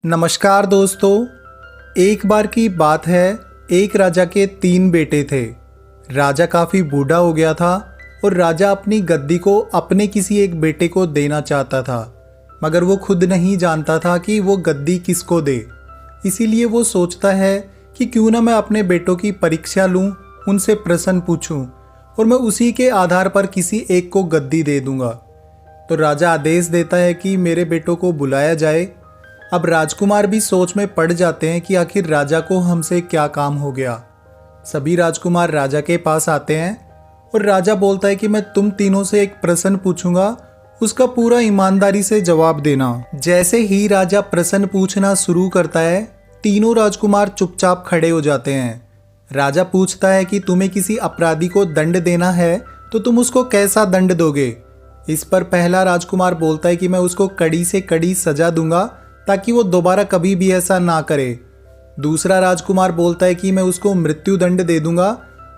नमस्कार दोस्तों। एक बार की बात है, एक राजा के 3 बेटे थे। राजा काफ़ी बूढ़ा हो गया था और राजा अपनी गद्दी को अपने किसी एक बेटे को देना चाहता था, मगर वो खुद नहीं जानता था कि वो गद्दी किसको दे। इसीलिए वो सोचता है कि क्यों ना मैं अपने बेटों की परीक्षा लूं, उनसे प्रश्न पूछूं और मैं उसी के आधार पर किसी एक को गद्दी दे दूंगा। तो राजा आदेश देता है कि मेरे बेटों को बुलाया जाए। अब राजकुमार भी सोच में पड़ जाते हैं कि आखिर राजा को हमसे क्या काम हो गया। सभी राजकुमार राजा के पास आते हैं और राजा बोलता है कि मैं तुम तीनों से एक प्रश्न पूछूंगा, उसका पूरा ईमानदारी से जवाब देना। जैसे ही राजा प्रश्न पूछना शुरू करता है, तीनों राजकुमार चुपचाप खड़े हो जाते हैं। राजा पूछता है कि तुम्हें किसी अपराधी को दंड देना है तो तुम उसको कैसा दंड दोगे। इस पर पहला राजकुमार बोलता है कि मैं उसको कड़ी से कड़ी सजा दूंगा ताकि वो दोबारा कभी भी ऐसा ना करे। दूसरा राजकुमार बोलता है कि मैं उसको मृत्यु दंड दे दूंगा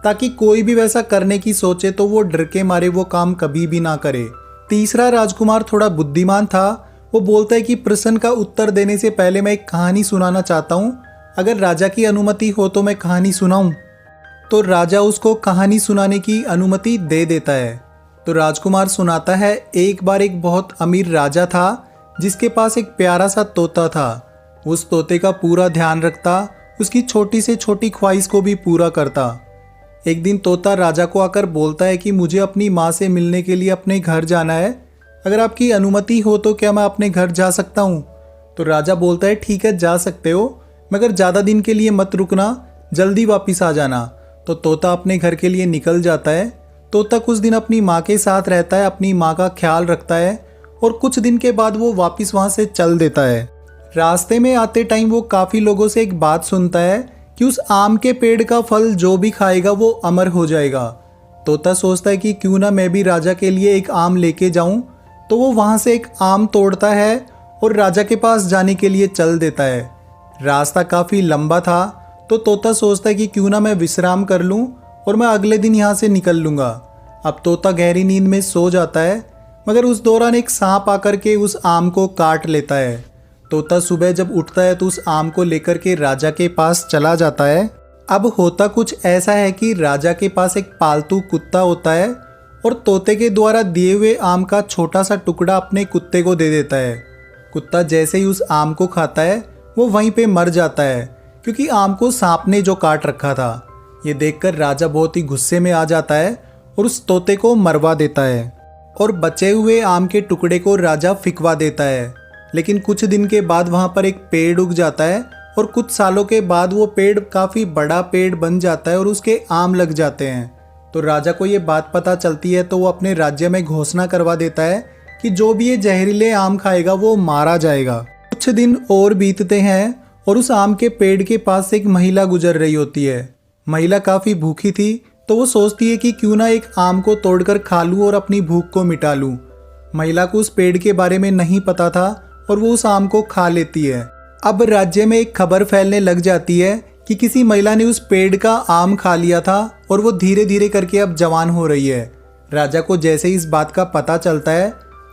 ताकि कोई भी वैसा करने की सोचे तो वो डर के मारे वो काम कभी भी ना करे। तीसरा राजकुमार थोड़ा बुद्धिमान था, वो बोलता है कि प्रश्न का उत्तर देने से पहले मैं एक कहानी सुनाना चाहता हूँ, अगर राजा की अनुमति हो तो मैं कहानी सुनाऊं। तो राजा उसको कहानी सुनाने की अनुमति दे देता है। तो राजकुमार सुनाता है, एक बार एक बहुत अमीर राजा था जिसके पास एक प्यारा सा तोता था। उस तोते का पूरा ध्यान रखता, उसकी छोटी से छोटी ख्वाहिश को भी पूरा करता। एक दिन तोता राजा को आकर बोलता है कि मुझे अपनी माँ से मिलने के लिए अपने घर जाना है, अगर आपकी अनुमति हो तो क्या मैं अपने घर जा सकता हूँ। तो राजा बोलता है ठीक है, जा सकते हो, मगर ज़्यादा दिन के लिए मत रुकना, जल्दी वापस आ जाना। तो तोता अपने घर के लिए निकल जाता है। तोता कुछ दिन अपनी माँ के साथ रहता है, अपनी माँ का ख्याल रखता है और कुछ दिन के बाद वो वापस वहाँ से चल देता है। रास्ते में आते टाइम वो काफ़ी लोगों से एक बात सुनता है कि उस आम के पेड़ का फल जो भी खाएगा वो अमर हो जाएगा। तोता सोचता है कि क्यों ना मैं भी राजा के लिए एक आम लेके जाऊं। तो वो वहाँ से एक आम तोड़ता है और राजा के पास जाने के लिए चल देता है। रास्ता काफ़ी लंबा था, तो तोता सोचता है कि क्यों ना मैं विश्राम कर लूँ और मैं अगले दिन यहाँ से निकल लूँगा। अब तोता गहरी नींद में सो जाता है, मगर उस दौरान एक सांप आकर के उस आम को काट लेता है। तोता सुबह जब उठता है तो उस आम को लेकर के राजा के पास चला जाता है। अब होता कुछ ऐसा है कि राजा के पास एक पालतू कुत्ता होता है और तोते के द्वारा दिए हुए आम का छोटा सा टुकड़ा अपने कुत्ते को दे देता है। कुत्ता जैसे ही उस आम को खाता है वो वहीं पे मर जाता है, क्योंकि आम को सांप ने जो काट रखा था। ये देखकर राजा बहुत ही गुस्से में आ जाता है और उस तोते को मरवा देता है और बचे हुए आम के टुकड़े को राजा फिकवा देता है। लेकिन कुछ दिन के बाद वहाँ पर एक पेड़ उग जाता है और कुछ सालों के बाद वो पेड़ काफ़ी बड़ा पेड़ बन जाता है और उसके आम लग जाते हैं। तो राजा को ये बात पता चलती है, तो वो अपने राज्य में घोषणा करवा देता है कि जो भी ये जहरीले आम खाएगा वो मारा जाएगा। कुछ दिन और बीतते हैं और उस आम के पेड़ के पास से एक महिला गुजर रही होती है। महिला काफ़ी भूखी थी, तो वो सोचती है कि क्यों ना एक आम को तोड़कर खा लूँ और अपनी भूख को मिटा लूँ। महिला को उस पेड़ के बारे में नहीं पता था और वो उस आम को खा लेती है। अब राज्य में एक खबर फैलने लग जाती है कि किसी महिला ने उस पेड़ का आम खा लिया था और वो धीरे धीरे करके अब जवान हो रही है। राजा को जैसे ही इस बात का पता चलता है,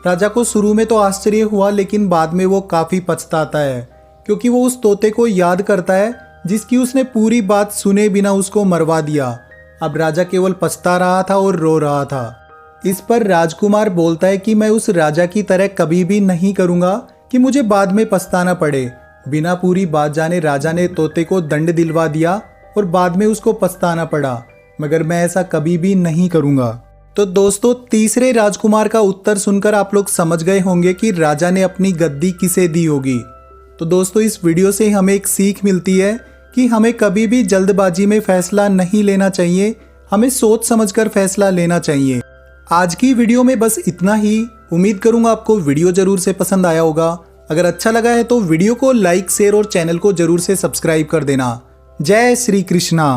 राजा को शुरू में तो आश्चर्य हुआ, लेकिन बाद में वो काफ़ी पछताता है, क्योंकि वो उस तोते को याद करता है जिसकी उसने पूरी बात सुने बिना उसको मरवा दिया। अब राजा केवल पछता रहा था और रो रहा था। इस पर राजकुमार बोलता है कि मैं उस राजा की तरह कभी भी नहीं करूँगा कि मुझे बाद में पछताना पड़े। बिना पूरी बात जाने राजा ने तोते को दंड दिलवा दिया और बाद में उसको पछताना पड़ा, मगर मैं ऐसा कभी भी नहीं करूँगा। तो दोस्तों, तीसरे राजकुमार का उत्तर सुनकर आप लोग समझ गए होंगे कि राजा ने अपनी गद्दी किसे दी होगी। तो दोस्तों, इस वीडियो से हमें एक सीख मिलती है कि हमें कभी भी जल्दबाजी में फैसला नहीं लेना चाहिए, हमें सोच समझकर फैसला लेना चाहिए। आज की वीडियो में बस इतना ही। उम्मीद करूंगा आपको वीडियो जरूर से पसंद आया होगा। अगर अच्छा लगा है तो वीडियो को लाइक, शेयर और चैनल को जरूर से सब्सक्राइब कर देना। जय श्री कृष्णा।